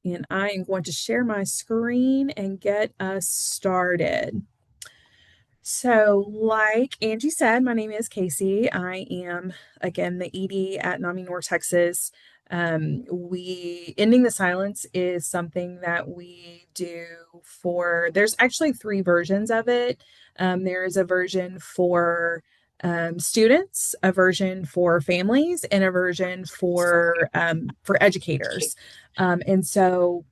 and I am going to share my screen and get us started. So, like Angie said, my name is Casey. I am, again, the ED at NAMI North Texas. We ending the silence is something that we do for, there's actually three versions of it. There is a version for students, a version for families, and a version for educators. And so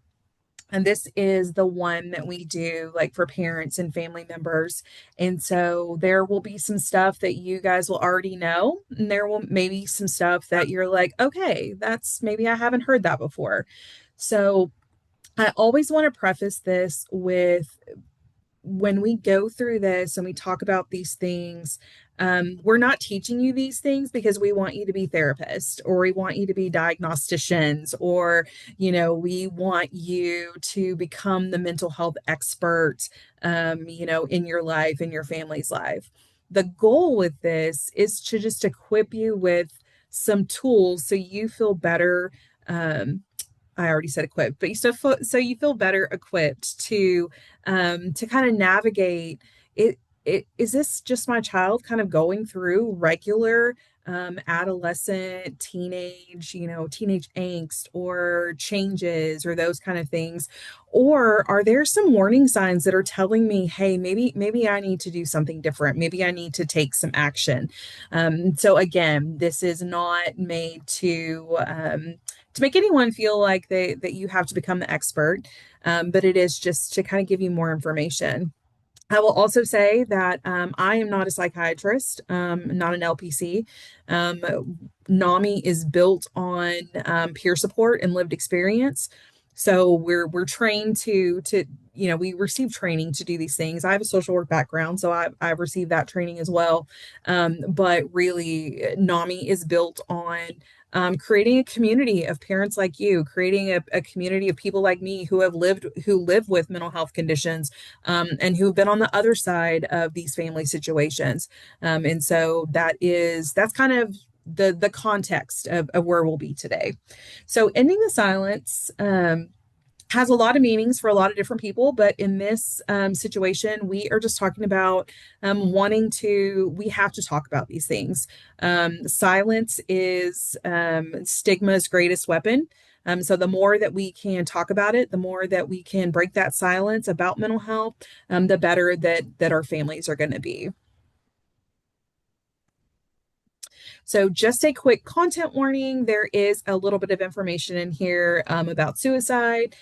and this is the one that we do like for parents and family members. And so there will be some stuff that you guys will already know. And there will maybe some stuff that you're like, okay, that's maybe I haven't heard that before. So I always want to preface this with when we go through this and we talk about these things, we're not teaching you these things because we want you to be therapists or we want you to be diagnosticians or, we want you to become the mental health expert, in your life, in your family's life. The goal with this is to just equip you with some tools so you feel better. I already said equipped, but so you feel better equipped to kind of navigate it. Is this just my child kind of going through regular adolescent, teenage angst or changes or those kind of things? Or are there some warning signs that are telling me, hey, maybe I need to do something different. Maybe I need to take some action. So again, this is not made to make anyone feel like that you have to become the expert, but it is just to kind of give you more information. I will also say that I am not a psychiatrist, not an LPC. Um, NAMI is built on peer support and lived experience. So we're trained to we receive training to do these things. I have a social work background, so I've received that training as well. But really, NAMI is built on creating a community of parents like you, creating a community of people like me who live with mental health conditions, and who've been on the other side of these family situations. And so that's kind of the context of where we'll be today. So ending the silence has a lot of meanings for a lot of different people, but in this situation, we are just talking about we have to talk about these things. Silence is stigma's greatest weapon. So the more that we can talk about it, the more that we can break that silence about mental health, the better that our families are going to be. So, just a quick content warning, there is a little bit of information in here about suicide.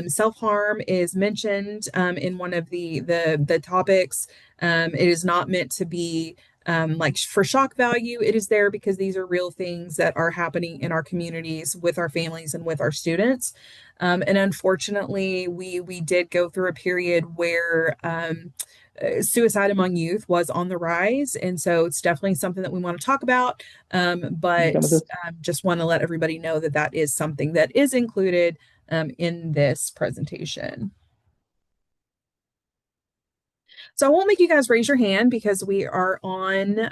Self-harm is mentioned in one of the topics. It is not meant to be like for shock value. It is there because these are real things that are happening in our communities with our families and with our students. And unfortunately, we did go through a period where suicide among youth was on the rise. And so it's definitely something that we want to talk about. But just want to let everybody know that that is something that is included in this presentation. So I won't make you guys raise your hand because we are on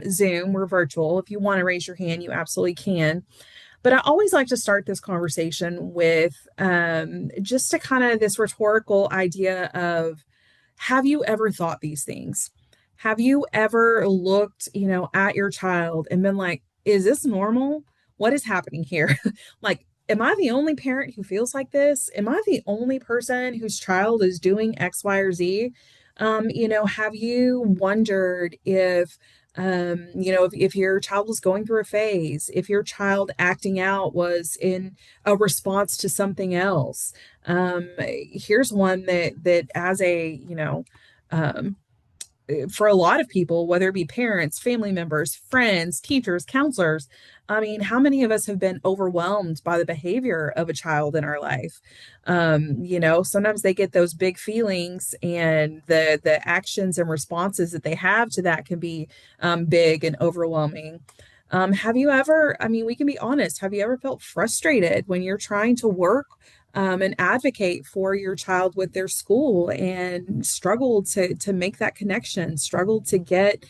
Zoom. We're virtual. If you want to raise your hand, you absolutely can. But I always like to start this conversation with just a kind of this rhetorical idea of, have you ever thought these things? Have you ever looked, at your child and been like, is this normal? What is happening here? Like, am I the only parent who feels like this? Am I the only person whose child is doing X, Y, or Z? Have you wondered if your child was going through a phase, if your child acting out was in a response to something else? Here's one that as um, for a lot of people, whether it be parents, family members, friends, teachers, counselors, I mean, how many of us have been overwhelmed by the behavior of a child in our life? Sometimes they get those big feelings, and the actions and responses that they have to that can be big and overwhelming. Have you ever, I mean, we can be honest, have you ever felt frustrated when you're trying to work and advocate for your child with their school and struggled to make that connection, struggled to get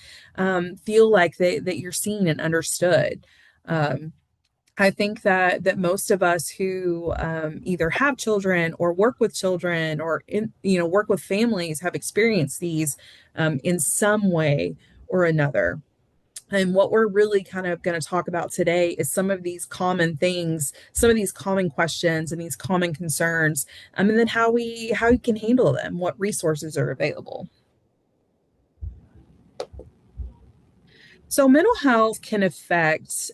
feel like that you're seen and understood? Um, I think that most of us who either have children or work with children or work with families have experienced these in some way or another. And what we're really kind of going to talk about today is some of these common things, some of these common questions and these common concerns, and then how we can handle them, what resources are available. So, mental health can affect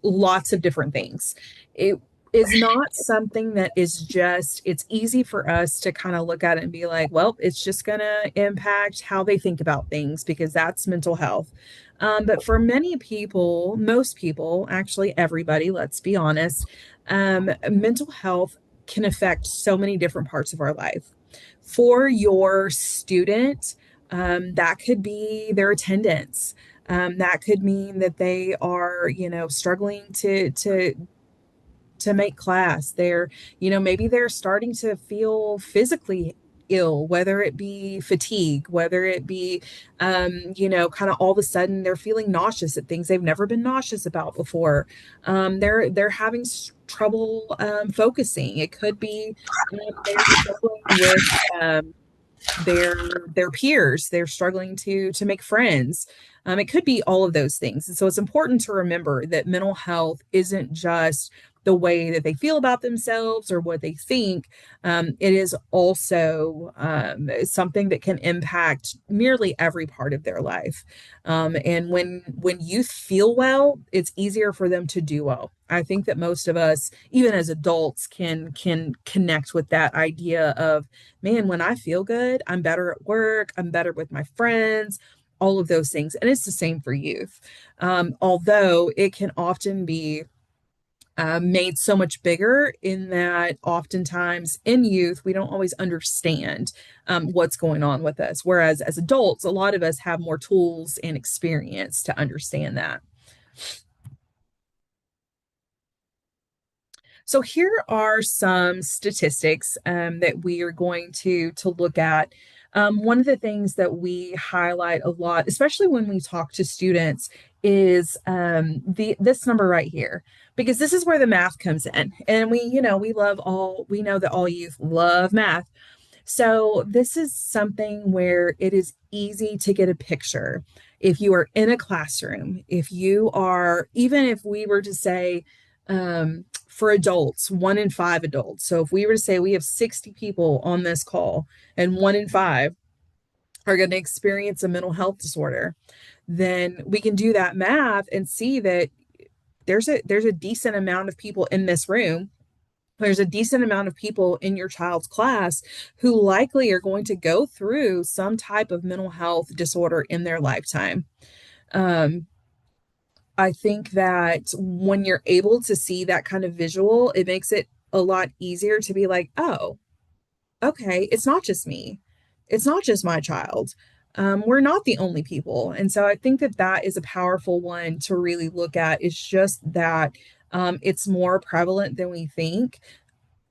lots of different things. It is not something that is just, it's easy for us to kind of look at it and be like, well, it's just going to impact how they think about things because that's mental health. But for many people, most people, actually everybody, let's be honest, mental health can affect so many different parts of our life. For your student, that could be their attendance. That could mean that they are, struggling to make class. Maybe they're starting to feel physically ill, whether it be fatigue, whether it be, kind of all of a sudden they're feeling nauseous at things they've never been nauseous about before. They're having trouble focusing. It could be they're struggling with their peers. They're struggling to make friends. It could be all of those things. And so it's important to remember that mental health isn't just the way that they feel about themselves or what they think. It is also something that can impact nearly every part of their life. And when youth feel well, it's easier for them to do well. I think that most of us, even as adults, can connect with that idea of, man, when I feel good, I'm better at work, I'm better with my friends, all of those things. And it's the same for youth. Although it can often be made so much bigger in that oftentimes in youth, we don't always understand what's going on with us. Whereas as adults, a lot of us have more tools and experience to understand that. So here are some statistics that we are going to look at. One of the things that we highlight a lot, especially when we talk to students, is the this number right here, because this is where the math comes in, and we know that all youth love math. So, this is something where it is easy to get a picture. If you are in a classroom, if you are, even if we were to say, for adults, 1 in 5 adults. So, if we were to say we have 60 people on this call and 1 in 5 are going to experience a mental health disorder, then we can do that math and see that there's a decent amount of people in this room, there's a decent amount of people in your child's class who likely are going to go through some type of mental health disorder in their lifetime. Um, I think that when you're able to see that kind of visual, it makes it a lot easier to be like, oh, okay, it's not just me. It's not just my child. We're not the only people. And so I think that that is a powerful one to really look at. It's just that it's more prevalent than we think,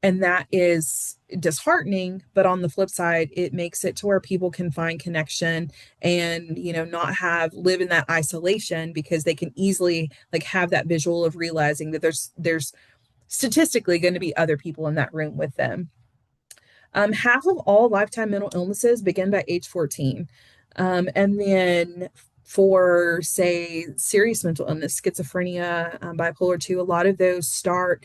and that is disheartening. But on the flip side, it makes it to where people can find connection and not have live in that isolation, because they can easily like have that visual of realizing that there's statistically going to be other people in that room with them. Half of all lifetime mental illnesses begin by age 14. And then for, say, serious mental illness, schizophrenia, bipolar 2, a lot of those start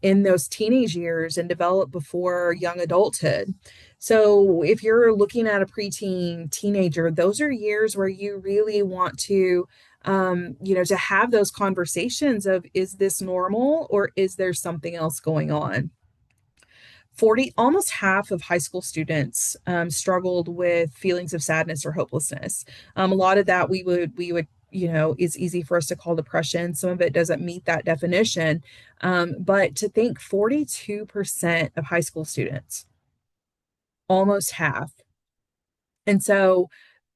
in those teenage years and develop before young adulthood. So if you're looking at a preteen, teenager, those are years where you really want to have those conversations of, is this normal or is there something else going on? 40, almost half of high school students struggled with feelings of sadness or hopelessness. A lot of that we would is easy for us to call depression. Some of it doesn't meet that definition. But to think 42% of high school students, almost half. And so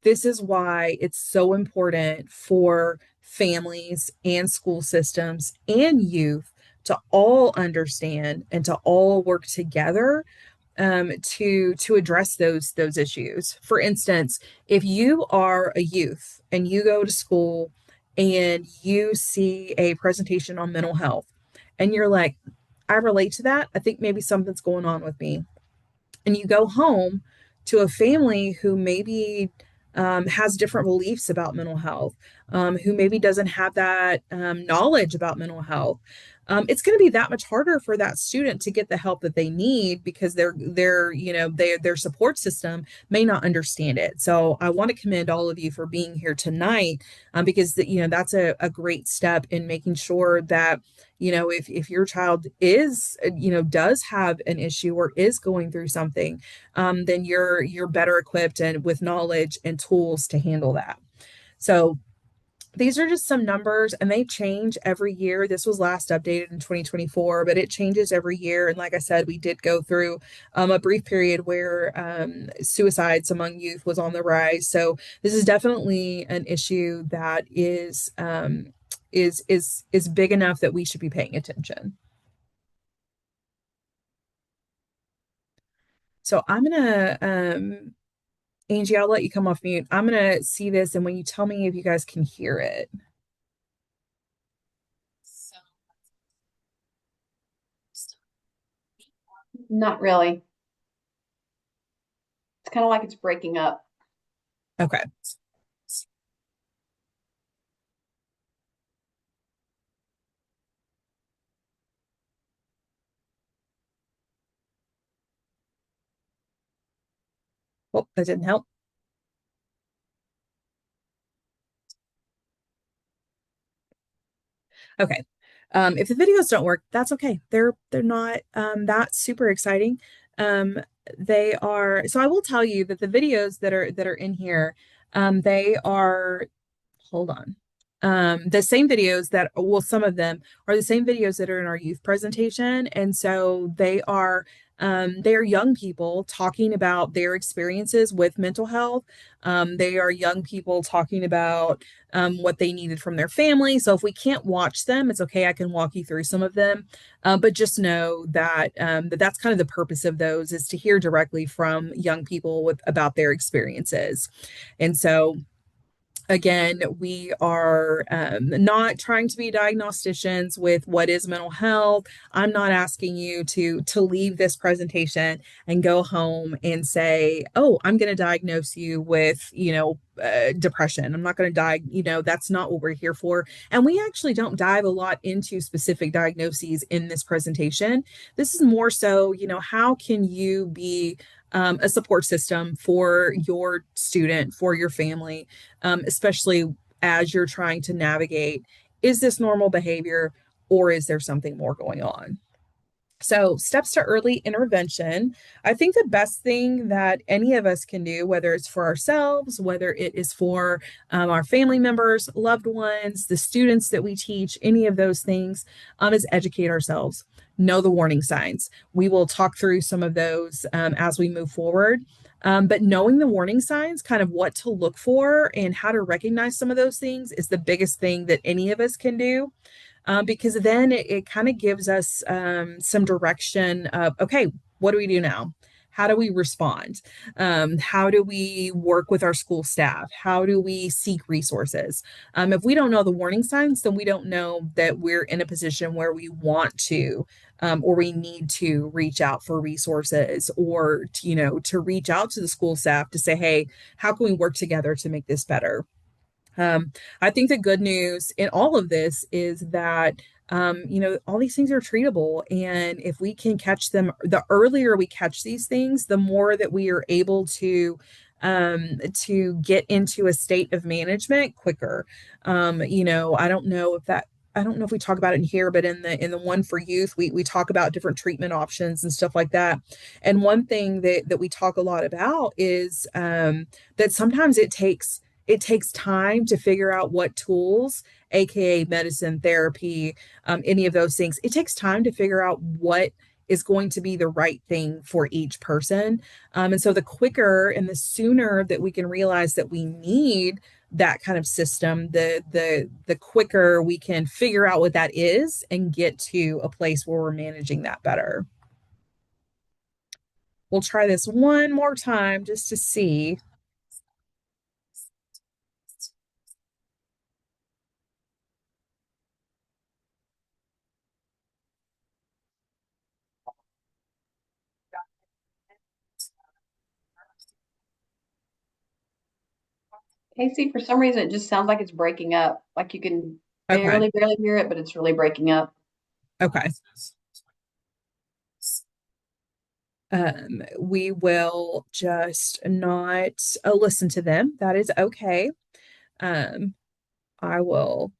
this is why it's so important for families and school systems and youth to all understand and to all work together to address those issues. For instance, if you are a youth and you go to school and you see a presentation on mental health and you're like, I relate to that. I think maybe something's going on with me. And you go home to a family who maybe has different beliefs about mental health, who maybe doesn't have that knowledge about mental health. It's going to be that much harder for that student to get the help that they need because their support system may not understand it. So I want to commend all of you for being here tonight, because that's a great step in making sure that if your child is does have an issue or is going through something, then you're better equipped and with knowledge and tools to handle that. So these are just some numbers and they change every year. This was last updated in 2024, but it changes every year. And like I said, we did go through a brief period where suicides among youth was on the rise. So this is definitely an issue that is big enough that we should be paying attention. So I'm gonna Angie, I'll let you come off mute. I'm gonna see this, and when you tell me if you guys can hear it. Not really. It's kind of like it's breaking up. Okay. Well, that didn't help. Okay. If the videos don't work, that's okay. They're not that super exciting. Um, they are, so I will tell you that the videos that are in here, they are, hold on. The same videos that, well, some of them are the same videos that are in our youth presentation. And so they are young people talking about their experiences with mental health. They are young people talking about what they needed from their family. So if we can't watch them, it's okay. I can walk you through some of them. But just know that that's kind of the purpose of those, is to hear directly from young people with about their experiences. And so again, we are not trying to be diagnosticians with what is mental health. I'm not asking you to leave this presentation and go home and say, "Oh, I'm going to diagnose you with, depression." I'm not going to that's not what we're here for. And we actually don't dive a lot into specific diagnoses in this presentation. This is more so, how can you be a support system for your student, for your family, especially as you're trying to navigate, is this normal behavior or is there something more going on? So, steps to early intervention. I think the best thing that any of us can do, whether it's for ourselves, whether it is for our family members, loved ones, the students that we teach, any of those things, is educate ourselves, know the warning signs. We will talk through some of those as we move forward. But knowing the warning signs, kind of what to look for and how to recognize some of those things, is the biggest thing that any of us can do, because then it kind of gives us some direction of, okay, what do we do now? How do we respond? How do we work with our school staff? How do we seek resources? If we don't know the warning signs, then we don't know that we're in a position where we want to, or we need to reach out for resources, or to reach out to the school staff to say, hey, how can we work together to make this better? I think the good news in all of this is that, all these things are treatable. And if we can catch them, the earlier we catch these things, the more that we are able to get into a state of management quicker. I don't know if that, I don't know if we talk about it in here, but in the one for youth, we talk about different treatment options and stuff like that. And one thing that we talk a lot about is that sometimes it takes time to figure out what tools, aka medicine, therapy, any of those things. It takes time to figure out what is going to be the right thing for each person. And so the quicker and the sooner that we can realize that we need that kind of system, the quicker we can figure out what that is and get to a place where we're managing that better. We'll try this one more time just to see. Casey, for some reason, it just sounds like it's breaking up. Like you can Okay. barely hear it, but it's really breaking up. Okay. We will just not listen to them. That is okay. Um, I will.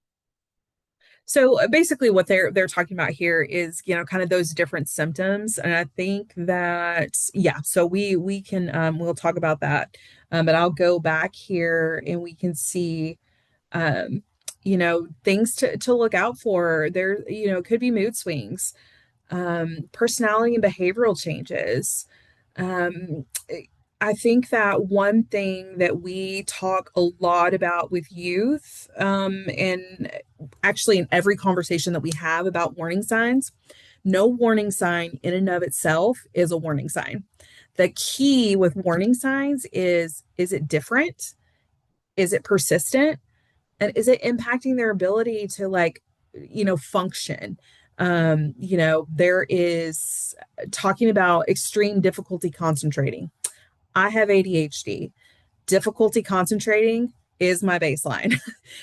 So basically, what they're talking about here is, kind of those different symptoms, and I think that yeah. So we can we'll talk about that, but I'll go back here and we can see um, things to look out for. There, it could be mood swings, personality and behavioral changes. Um, I think that one thing that we talk a lot about with youth, and actually in every conversation that we have about warning signs, no warning sign in and of itself is a warning sign. The key with warning signs is it different? Is it persistent? And is it impacting their ability to function? There is talking about extreme difficulty concentrating. I have ADHD. Difficulty concentrating is my baseline.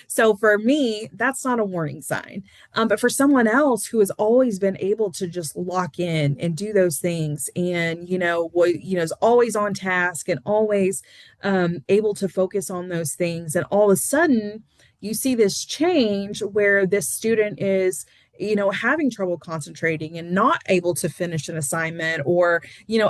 So for me, that's not a warning sign. But for someone else who has always been able to just lock in and do those things, and is always on task and always able to focus on those things, and all of a sudden you see this change where this student is having trouble concentrating and not able to finish an assignment, or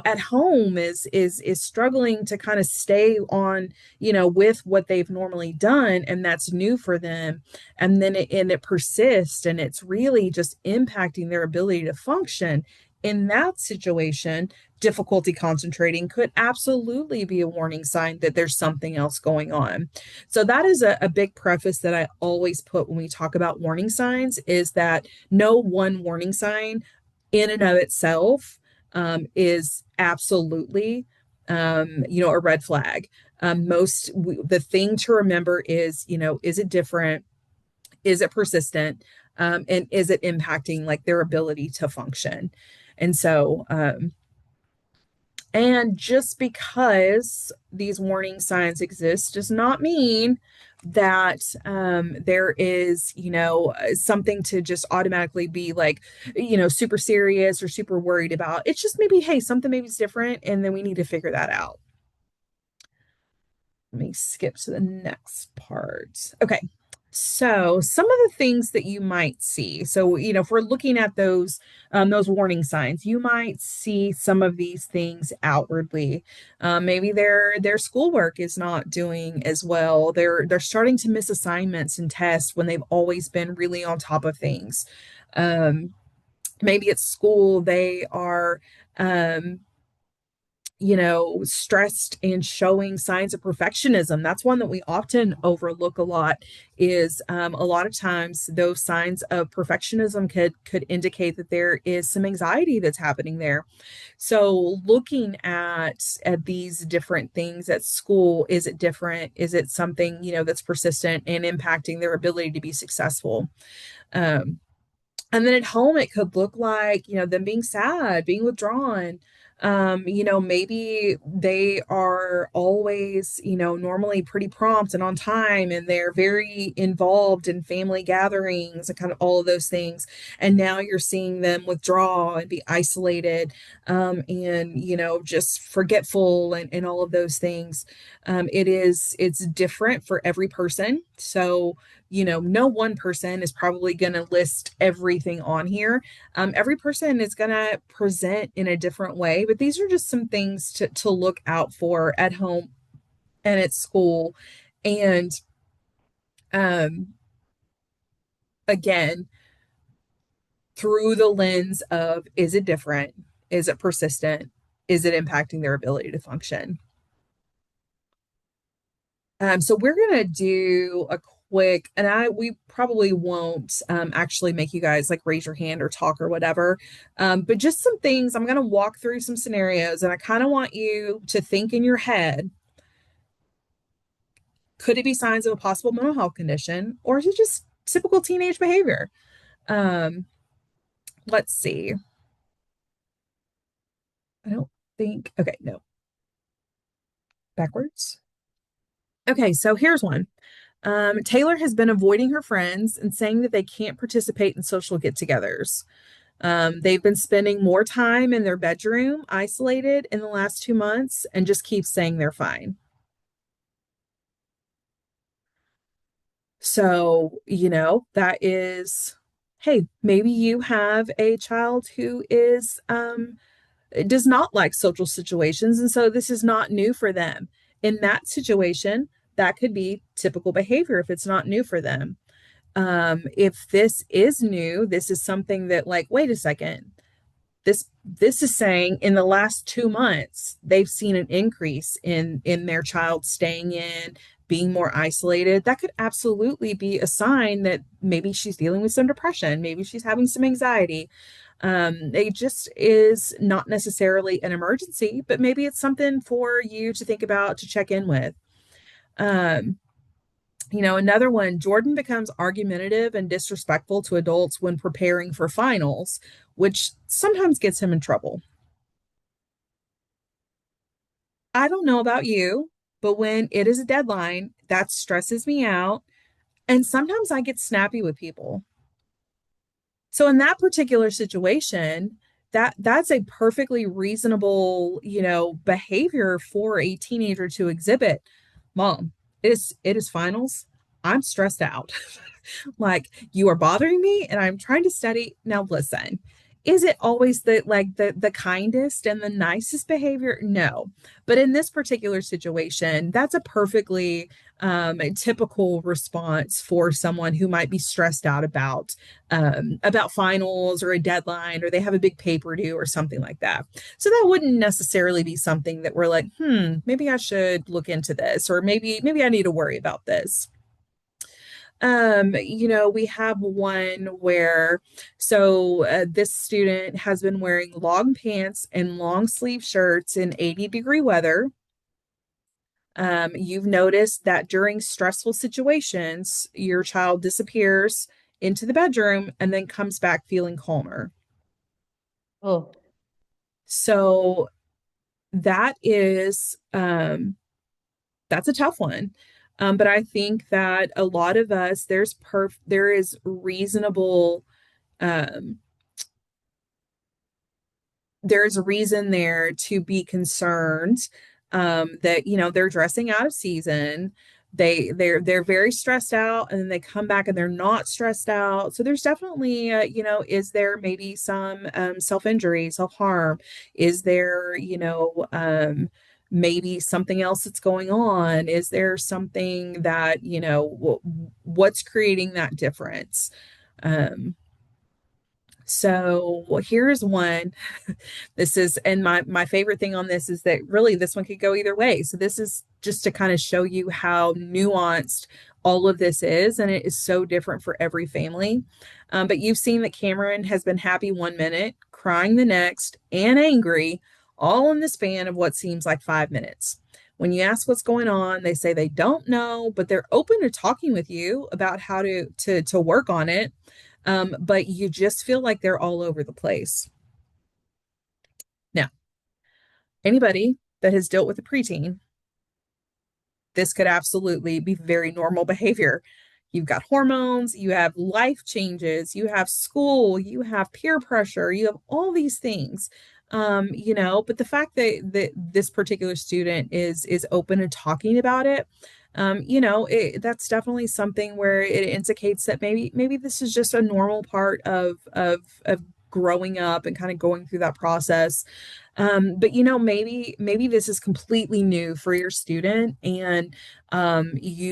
at home is struggling to kind of stay on with what they've normally done, and that's new for them. And then it persists, and it's really just impacting their ability to function. In that situation, difficulty concentrating could absolutely be a warning sign that there's something else going on. So that is a big preface that I always put when we talk about warning signs, is that no one warning sign in and of itself is absolutely a red flag. The thing to remember is, is it different? Is it persistent? And is it impacting like their ability to function? And so, and just because these warning signs exist does not mean that there is, something to just automatically be like, super serious or super worried about. It's just maybe, hey, something maybe is different, and then we need to figure that out. Let me skip to the next part. Okay. So some of the things that you might see. So, if we're looking at those warning signs, you might see some of these things outwardly. Maybe their schoolwork is not doing as well. They're starting to miss assignments and tests when they've always been really on top of things. Maybe at school they are stressed and showing signs of perfectionism. That's one that we often overlook a lot, is a lot of times those signs of perfectionism could indicate that there is some anxiety that's happening there. So looking at these different things at school, is it different? Is it something, that's persistent and impacting their ability to be successful? Um, and then at home, it could look like, them being sad, being withdrawn. Maybe they are always, normally pretty prompt and on time, and they're very involved in family gatherings and kind of all of those things. And now you're seeing them withdraw and be isolated, and, just forgetful, and all of those things. It's different for every person. So, no one person is probably going to list everything on here. Every person is going to present in a different way, but these are just some things to look out for at home and at school. And um, again, through the lens of, is it different? Is it persistent? Is it impacting their ability to function? So we're gonna do a quick, and we probably won't actually make you guys like raise your hand or talk or whatever, but just some things. I'm gonna walk through some scenarios, and I kind of want you to think in your head: could it be signs of a possible mental health condition, or is it just typical teenage behavior? Um, let's see. I don't think. Okay, no, backwards. Okay, so here's one. Taylor has been avoiding her friends and saying that they can't participate in social get-togethers. They've been spending more time in their bedroom, isolated in the last 2 months, and just keep saying they're fine. So, that is, hey, maybe you have a child who does not like social situations, and so this is not new for them. In that situation, that could be typical behavior if it's not new for them. If this is new, this is something that, like, wait a second, this is saying in the last 2 months they've seen an increase in their child staying in, being more isolated. That could absolutely be a sign that maybe she's dealing with some depression, maybe she's having some anxiety. It just is not necessarily an emergency, but maybe it's something for you to think about, to check in with. um, Another one, Jordan becomes argumentative and disrespectful to adults when preparing for finals, which sometimes gets him in trouble. I don't know about you, but when it is a deadline, that stresses me out. And sometimes I get snappy with people. So in that particular situation, that's a perfectly reasonable, behavior for a teenager to exhibit. Mom, it is finals. I'm stressed out. Like, you are bothering me and I'm trying to study. Now listen, is it always the kindest and the nicest behavior? No. But in this particular situation, that's a perfectly a typical response for someone who might be stressed out about finals or a deadline, or they have a big paper due or something like that. So that wouldn't necessarily be something that we're like, maybe I should look into this, or maybe I need to worry about this. We have one where, this student has been wearing long pants and long sleeve shirts in 80-degree weather. You've noticed that during stressful situations, your child disappears into the bedroom and then comes back feeling calmer. Oh, So that is that's a tough one. But I think that a lot of us, there is reasonable um, there's a reason there to be concerned, that they're dressing out of season. They're very stressed out, and then they come back and they're not stressed out. So there's definitely, is there maybe some self-injury, self-harm? Is there, maybe something else that's going on? Is there something that, what's creating that difference? Um, so here's one. This is, and my favorite thing on this is that really this one could go either way. So this is just to kind of show you how nuanced all of this is, and it is so different for every family. But you've seen that Cameron has been happy 1 minute, crying the next, and angry, all in the span of what seems like 5 minutes. When you ask what's going on, they say they don't know, but they're open to talking with you about how to work on it. But you just feel like they're all over the place. Now, anybody that has dealt with a preteen, this could absolutely be very normal behavior. You've got hormones, you have life changes, you have school, you have peer pressure, you have all these things. But the fact that this particular student is open to talking about it, that's definitely something where it indicates that maybe this is just a normal part of growing up and kind of going through that process. But maybe this is completely new for your student, and it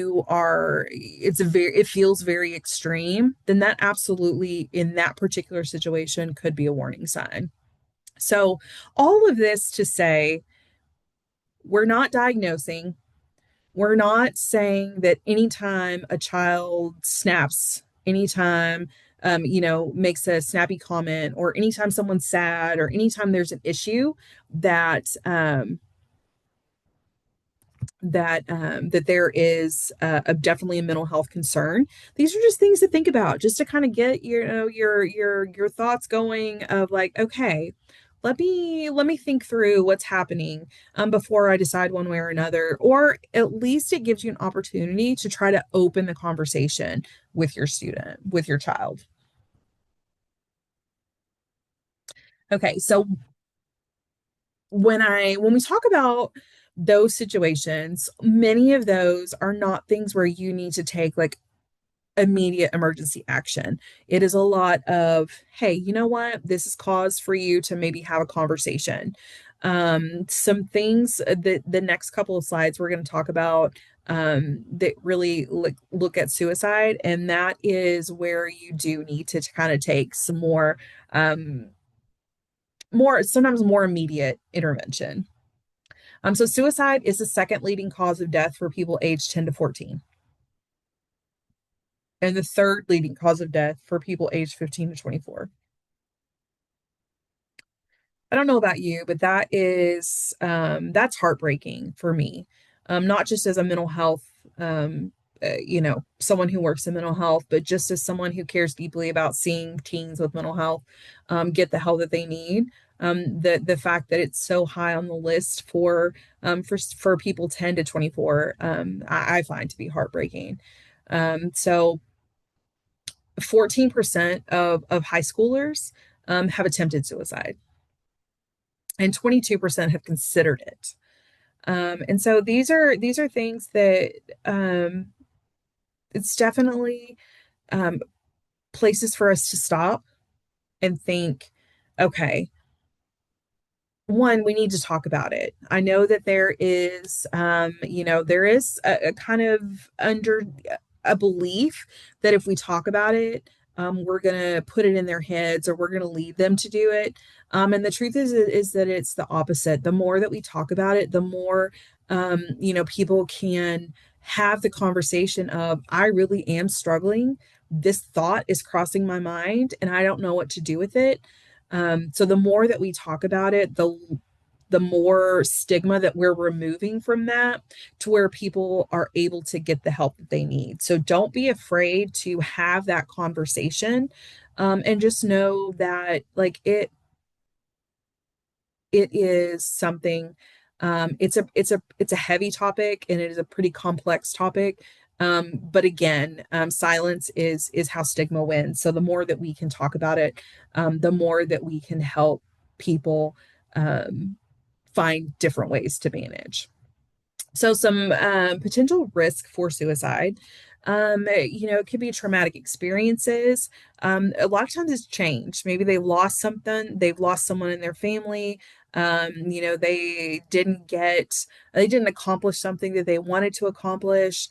feels very extreme. Then that absolutely, in that particular situation, could be a warning sign. So all of this to say, we're not diagnosing. We're not saying that anytime a child snaps, anytime makes a snappy comment, or anytime someone's sad, or anytime there's an issue, that that there is definitely a mental health concern. These are just things to think about, just to kind of get your thoughts going of like, okay, let me think through what's happening before I decide one way or another. Or at least it gives you an opportunity to try to open the conversation with your student, with your child. Okay, so when we talk about those situations, many of those are not things where you need to take like immediate emergency action. It is a lot of, hey, you know what? This is cause for you to maybe have a conversation. Some things that the next couple of slides we're going to talk about that really look at suicide, and that is where you do need to kind of take some um, sometimes more immediate intervention. So suicide is the second leading cause of death for people aged 10 to 14, and the third leading cause of death for people aged 15 to 24. I don't know about you, but that's heartbreaking for me. Not just as a mental health, someone who works in mental health, but just as someone who cares deeply about seeing teens with mental health get the help that they need. The fact that it's so high on the list for people 10 to 24, I find to be heartbreaking. So 14% of high schoolers have attempted suicide, and 22% have considered it. And so these are things that it's definitely um, places for us to stop and think, okay, one, we need to talk about it. I know that there is a kind of under a belief that if we talk about it, we're gonna put it in their heads or we're gonna lead them to do it. And the truth is that it's the opposite. The more that we talk about it, the more people can have the conversation of, I really am struggling. This thought is crossing my mind, and I don't know what to do with it. So the more that we talk about it, the more stigma that we're removing from that to where people are able to get the help that they need. So don't be afraid to have that conversation, and just know that like it is something. It's a heavy topic and it is a pretty complex topic. But again, silence is how stigma wins. So the more that we can talk about it, the more that we can help people um, find different ways to manage. So some potential risk for suicide. It could be traumatic experiences. A lot of times it's change. Maybe they've lost someone in their family. They didn't accomplish something that they wanted to accomplish.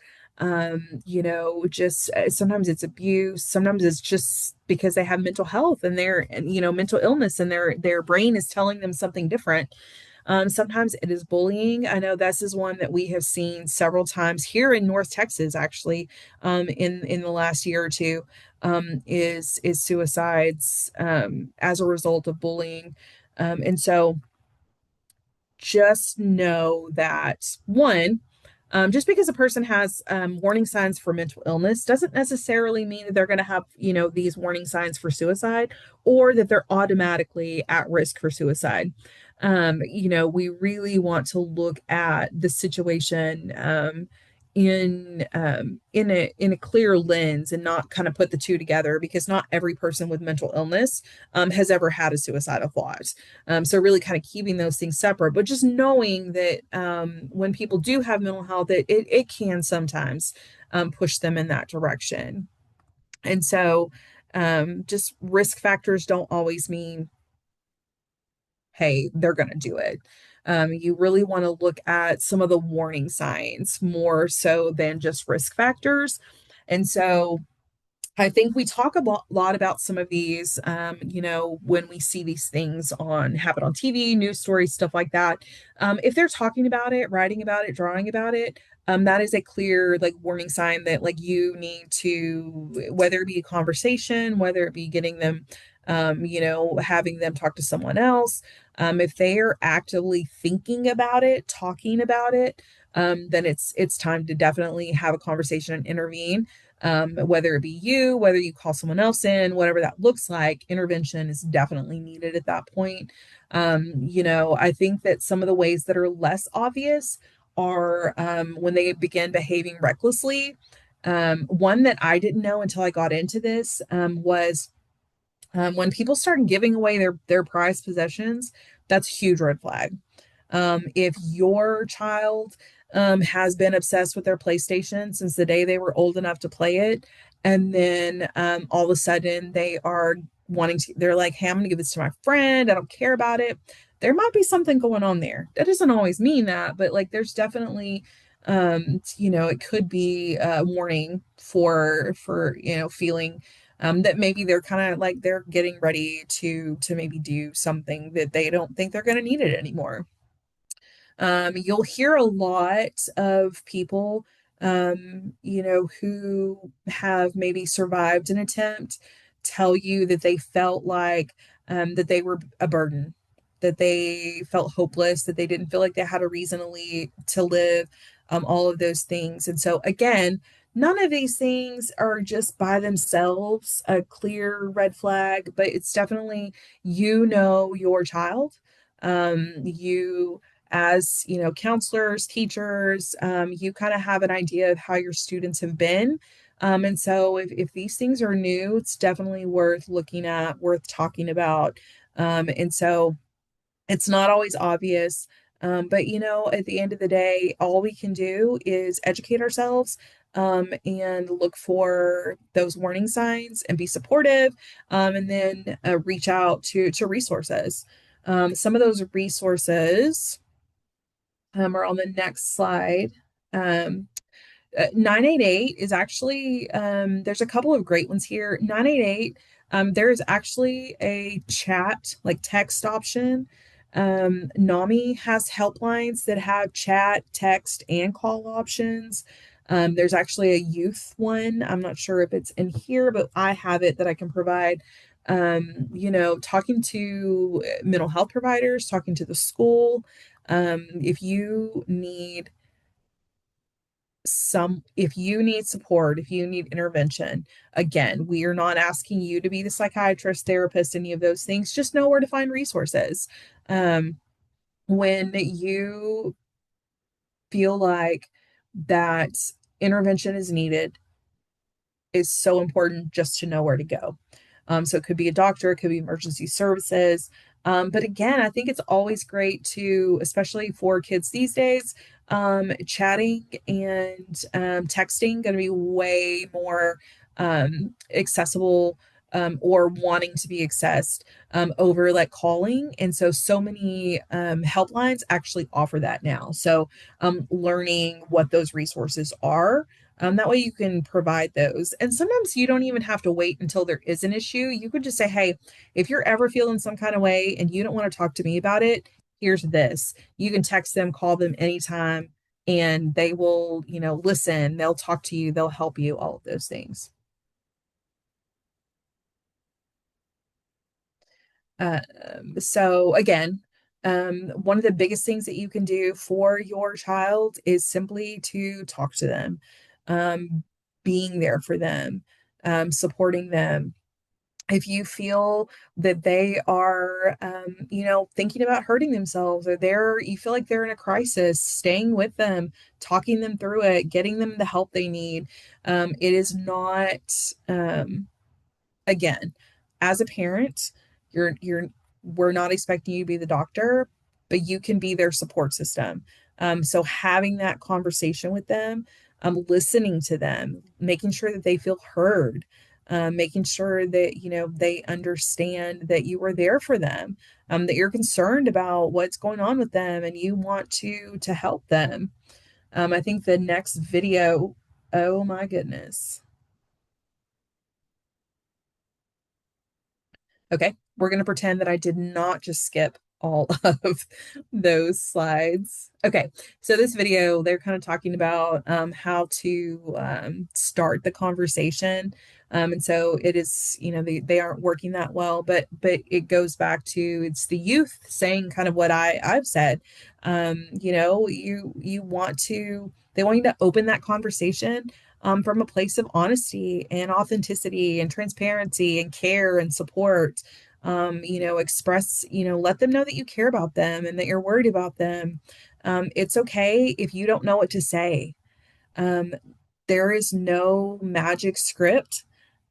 Just sometimes it's abuse. Sometimes it's just because they have mental health and mental illness and their brain is telling them something different. Sometimes it is bullying. I know this is one that we have seen several times here in North Texas, actually, in the last year or two, is suicides as a result of bullying. And so just know that one, just because a person has warning signs for mental illness doesn't necessarily mean that they're going to have, these warning signs for suicide or that they're automatically at risk for suicide. We really want to look at the situation in a clear lens and not kind of put the two together because not every person with mental illness has ever had a suicidal thought. So really kind of keeping those things separate, but just knowing that when people do have mental health, it can sometimes push them in that direction. And so just risk factors don't always mean, hey, they're going to do it. You really want to look at some of the warning signs more so than just risk factors. And so I think we talk a lot about some of these, when we see these things happen on TV, news stories, stuff like that. If they're talking about it, writing about it, drawing about it, that is a clear like warning sign that like you need to, whether it be a conversation, whether it be getting them, having them talk to someone else. If they are actively thinking about it, talking about it, then it's time to definitely have a conversation and intervene. Whether it be you, whether you call someone else in, whatever that looks like, intervention is definitely needed at that point. I think that some of the ways that are less obvious are when they begin behaving recklessly. One that I didn't know until I got into this was when people start giving away their prized possessions. That's a huge red flag. If your child has been obsessed with their PlayStation since the day they were old enough to play it, and then all of a sudden they are they're like, hey, I'm going to give this to my friend. I don't care about it. There might be something going on there. That doesn't always mean that, but like there's definitely, it could be a warning for, feeling that maybe they're kind of like they're getting ready to maybe do something that they don't think they're going to need it anymore. You'll hear a lot of people, who have maybe survived an attempt tell you that they felt like that they were a burden, that they felt hopeless, that they didn't feel like they had a reason to live, all of those things. And so, again, none of these things are just by themselves a clear red flag, but it's definitely, your child. You as counselors, teachers, you kind of have an idea of how your students have been. And so if these things are new, it's definitely worth looking at, worth talking about. And so it's not always obvious. But at the end of the day, all we can do is educate ourselves, and look for those warning signs and be supportive, and then reach out to resources. Some of those resources are on the next slide. 988 is actually, there's a couple of great ones here. 988, there is actually a chat, like text option. NAMI has helplines that have chat, text, and call options. There's actually a youth one. I'm not sure if it's in here, but I have it that I can provide. Talking to mental health providers, talking to the school. If you need support, if you need intervention, again, we are not asking you to be the psychiatrist, therapist, any of those things. Just know where to find resources. Um, when you feel like that intervention is needed, is so important just to know where to go. So it could be a doctor, it could be emergency services. But again, I think it's always great to, especially for kids these days, chatting and texting going to be way more accessible, or wanting to be accessed, over like calling. And so many helplines actually offer that now. So learning what those resources are, that way you can provide those. And sometimes you don't even have to wait until there is an issue. You could just say, hey, if you're ever feeling some kind of way and you don't want to talk to me about it, here's this. You can text them, call them anytime, and they will, listen, they'll talk to you, they'll help you, all of those things. So again, one of the biggest things that you can do for your child is simply to talk to them, um, being there for them, supporting them. If you feel that they are, thinking about hurting themselves, or you feel like they're in a crisis, staying with them, talking them through it, getting them the help they need. It is not, again, as a parent, you're we're not expecting you to be the doctor, but you can be their support system. So having that conversation with them, listening to them, making sure that they feel heard, making sure that they understand that you are there for them, that you're concerned about what's going on with them and you want to help them. I think the next video, oh my goodness. Okay, we're going to pretend that I did not just skip all of those slides. Okay, so this video, they're kind of talking about how to start the conversation. And so it is, they aren't working that well, but it goes back to it's the youth saying kind of what I've said. You want to they want you to open that conversation, from a place of honesty and authenticity and transparency and care and support. Express, let them know that you care about them and that you're worried about them. It's okay if you don't know what to say. Um, there is no magic script.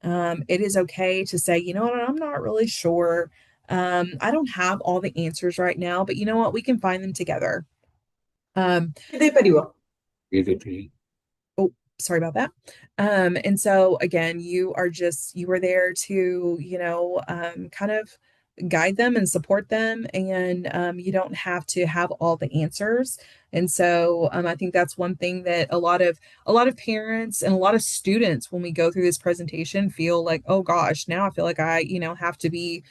It is okay to say, you know what, I'm not really sure. I don't have all the answers right now, but you know what, we can find them together. Um, oh, sorry about that. And so again, you were there to, kind of guide them and support them, and you don't have to have all the answers. And so I think that's one thing that a lot of parents and a lot of students, when we go through this presentation, feel like, oh gosh, now I feel like I, have to be,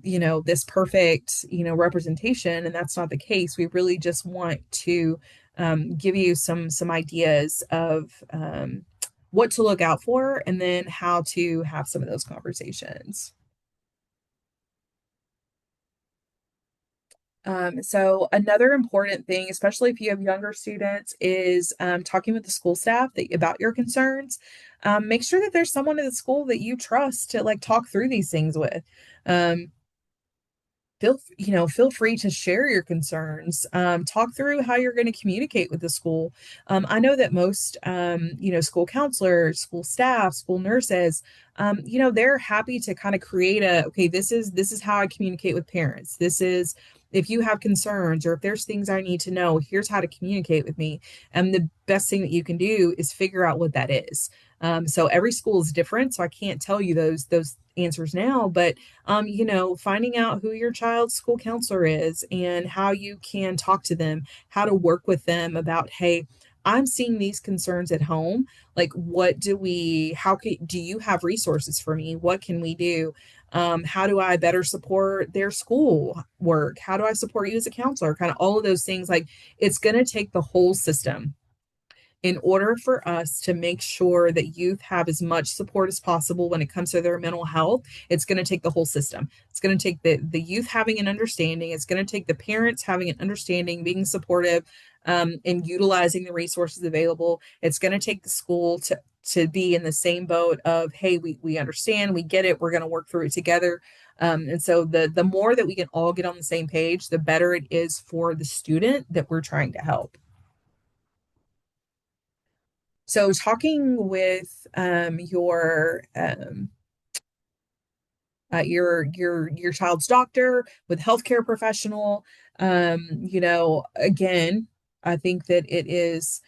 this perfect, representation, and that's not the case. We really just want to give you some ideas of what to look out for, and then how to have some of those conversations. So another important thing, especially if you have younger students, is talking with the school staff about your concerns. Make sure that there's someone at the school that you trust to like talk through these things with. Um, feel free to share your concerns, talk through how you're going to communicate with the school. I know that most school counselors, school staff, school nurses, they're happy to kind of create a, okay, this is how I communicate with parents. This is, if you have concerns or if there's things I need to know, here's how to communicate with me. And the best thing that you can do is figure out what that is. So every school is different, so I can't tell you those answers now, but finding out who your child's school counselor is and how you can talk to them, how to work with them about, hey, I'm seeing these concerns at home. Like, do you have resources for me? What can we do? How do I better support their school work? How do I support you as a counselor? Kind of all of those things. Like, it's going to take the whole system in order for us to make sure that youth have as much support as possible when it comes to their mental health. It's going to take the whole system. It's going to take the youth having an understanding. It's going to take the parents having an understanding, being supportive, and utilizing the resources available. It's going to take the school to be in the same boat of, hey, we understand, we get it, we're going to work through it together. And so the more that we can all get on the same page, the better it is for the student that we're trying to help. So talking with your child's doctor, with healthcare professional, again, I think that it is,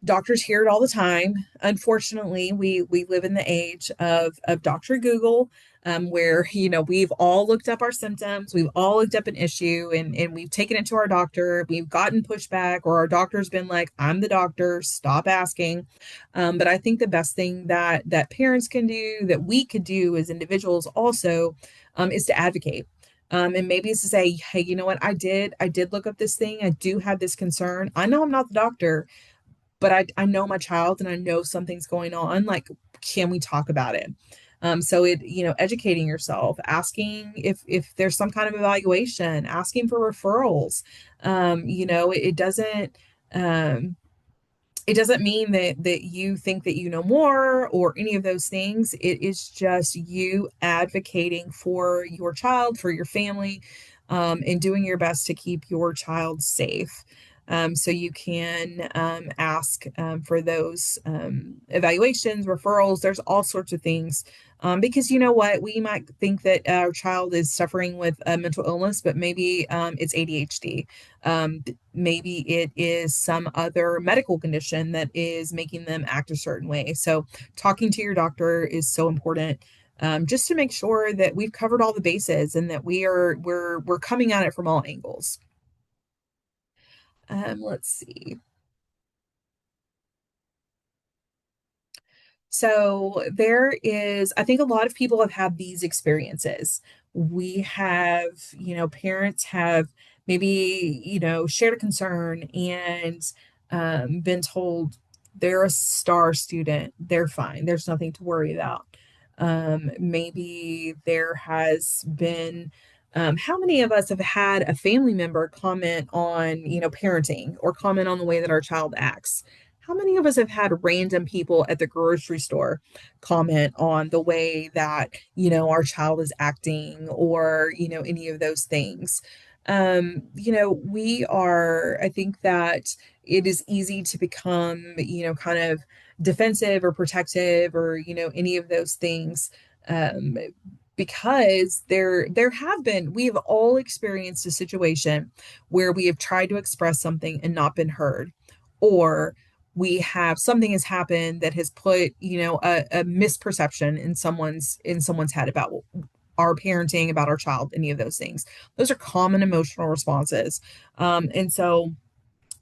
doctors hear it all the time. Unfortunately, we live in the age of Dr. Google, where we've all looked up our symptoms, we've all looked up an issue, and we've taken it to our doctor. We've gotten pushback, or our doctor's been like, "I'm the doctor, stop asking." But I think the best thing that parents can do, that we could do as individuals, also, is to advocate. And maybe it's to say, hey, you know what? I did look up this thing. I do have this concern. I know I'm not the doctor, but I know my child and I know something's going on. Like, can we talk about it? So educating yourself, asking if there's some kind of evaluation, asking for referrals. Um, it doesn't mean that you think that you know more or any of those things. It is just you advocating for your child, for your family, and doing your best to keep your child safe. So you can ask for those evaluations, referrals. There's all sorts of things, because you know what, we might think that our child is suffering with a mental illness, but maybe it's ADHD. Maybe it is some other medical condition that is making them act a certain way. So talking to your doctor is so important. Just to make sure that we've covered all the bases and that we're coming at it from all angles. Let's see. So there is, I think a lot of people have had these experiences. We have, parents have maybe, shared a concern and been told they're a star student, they're fine, there's nothing to worry about. Maybe there has been, how many of us have had a family member comment on, parenting, or comment on the way that our child acts? how many of us have had random people at the grocery store comment on the way that, our child is acting or, any of those things? I think that it is easy to become, kind of defensive or protective or, any of those things. Um, because there have been we have all experienced a situation where we have tried to express something and not been heard, or we have something has happened that has put a misperception in someone's head about our parenting, about our child, any of those things. Those are common emotional responses. And so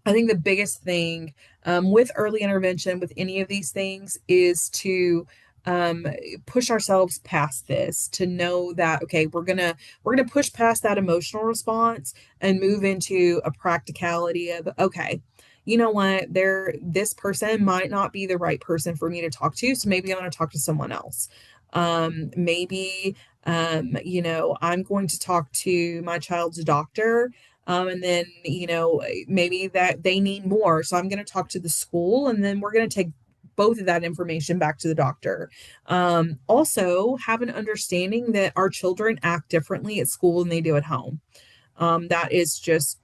I think the biggest thing with early intervention with any of these things is to um, push ourselves past this, to know that okay, we're gonna push past that emotional response and move into a practicality of okay, you know what, this person might not be the right person for me to talk to, so maybe I'm gonna talk to someone else. Maybe I'm going to talk to my child's doctor, and then, maybe that they need more. So I'm going to talk to the school and then we're going to take both of that information back to the doctor. Also, have an understanding that our children act differently at school than they do at home. That is just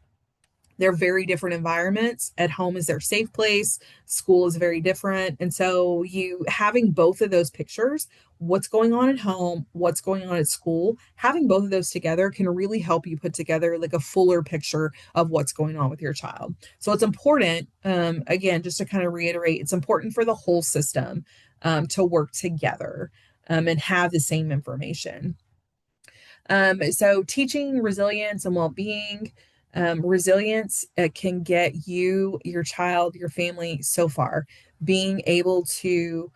they're very different environments. At home is their safe place, school is very different. And so you having both of those pictures, what's going on at home, what's going on at school, having both of those together can really help you put together like a fuller picture of what's going on with your child. So it's important, again, just to kind of reiterate, it's important for the whole system to work together and have the same information. So teaching resilience and well-being. Resilience can get you, your child, your family so far. Being able to,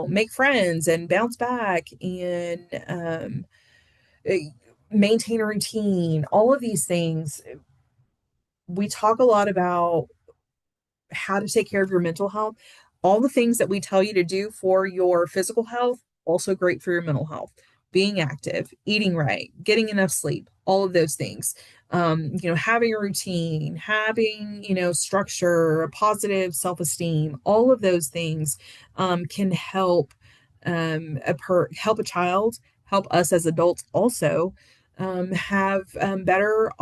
make friends and bounce back and eh, maintain a routine. All of these things. We talk a lot about how to take care of your mental health. All the things that we tell you to do for your physical health, also great for your mental health. Being active, eating right, getting enough sleep, all of those things. Having a routine, having, structure, a positive self-esteem, all of those things can help help a child, help us as adults also have better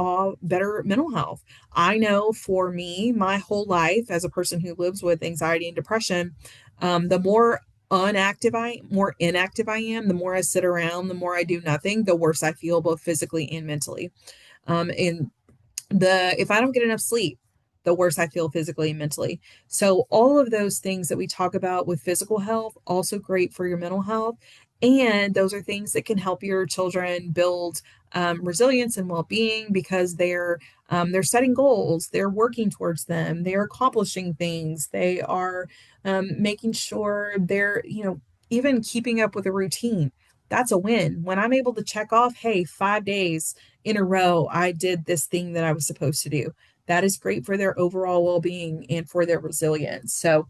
mental health. I know for me, my whole life as a person who lives with anxiety and depression, the more inactive I am, the more I sit around, the more I do nothing, the worse I feel both physically and mentally. And the if I don't get enough sleep, the worse I feel physically and mentally. So all of those things that we talk about with physical health, also great for your mental health. And those are things that can help your children build resilience and well-being because they're setting goals, they're working towards them, they're accomplishing things, they are making sure they're even keeping up with a routine. That's a win. When I'm able to check off, hey, 5 days in a row, I did this thing that I was supposed to do. That is great for their overall well-being and for their resilience. So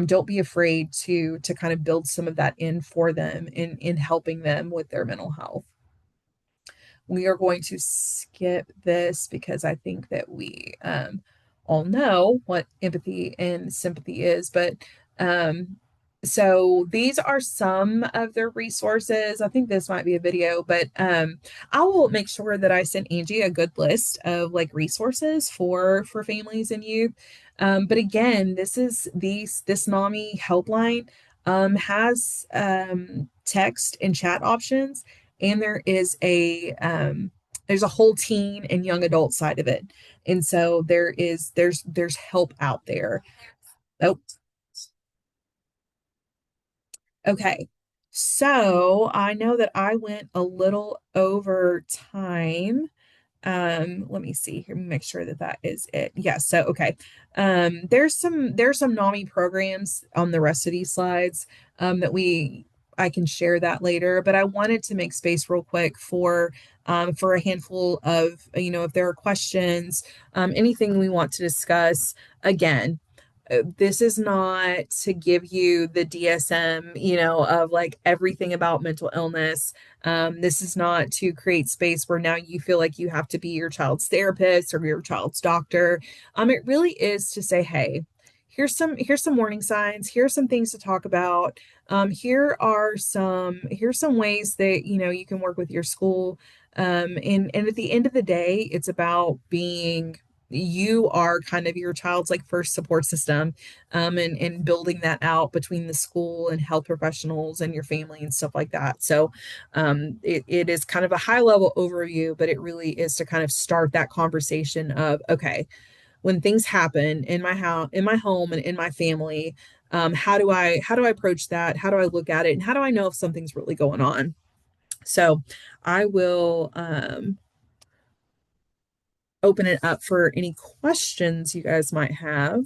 don't be afraid to kind of build some of that in for them in helping them with their mental health. We are going to skip this because I think that we all know what empathy and sympathy is. But um, so these are some of the resources. I think this might be a video, but I will make sure that I send Angie a good list of like resources for families and youth. But again, this NAMI helpline has text and chat options, and there's a whole teen and young adult side of it, and so there's help out there. Oh, okay. So I know that I went a little over time. Let me see here, make sure that that is it. Yes, so okay. There's some NAMI programs on the rest of these slides that we I can share that later, but I wanted to make space real quick for a handful of, if there are questions, anything we want to discuss. Again, this is not to give you the DSM, of like everything about mental illness. This is not to create space where now you feel like you have to be your child's therapist or your child's doctor. It really is to say, hey, here's some warning signs. Here's some things to talk about. Here's some ways that you can work with your school. And at the end of the day, it's about being you are kind of your child's like first support system, and building that out between the school and health professionals and your family and stuff like that. So it is kind of a high level overview, but it really is to kind of start that conversation of, okay, when things happen in my house, in my home, and in my family, how do I approach that? How do I look at it? And how do I know if something's really going on? So I will open it up for any questions you guys might have.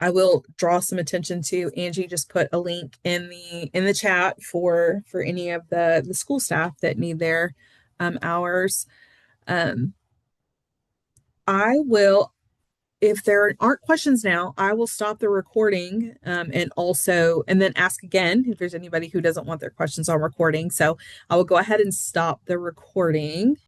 I will draw some attention to Angie just put a link in the chat for any of the school staff that need their hours. Um, I will, if there aren't questions now, I will stop the recording, and then ask again if there's anybody who doesn't want their questions on recording. So I will go ahead and stop the recording.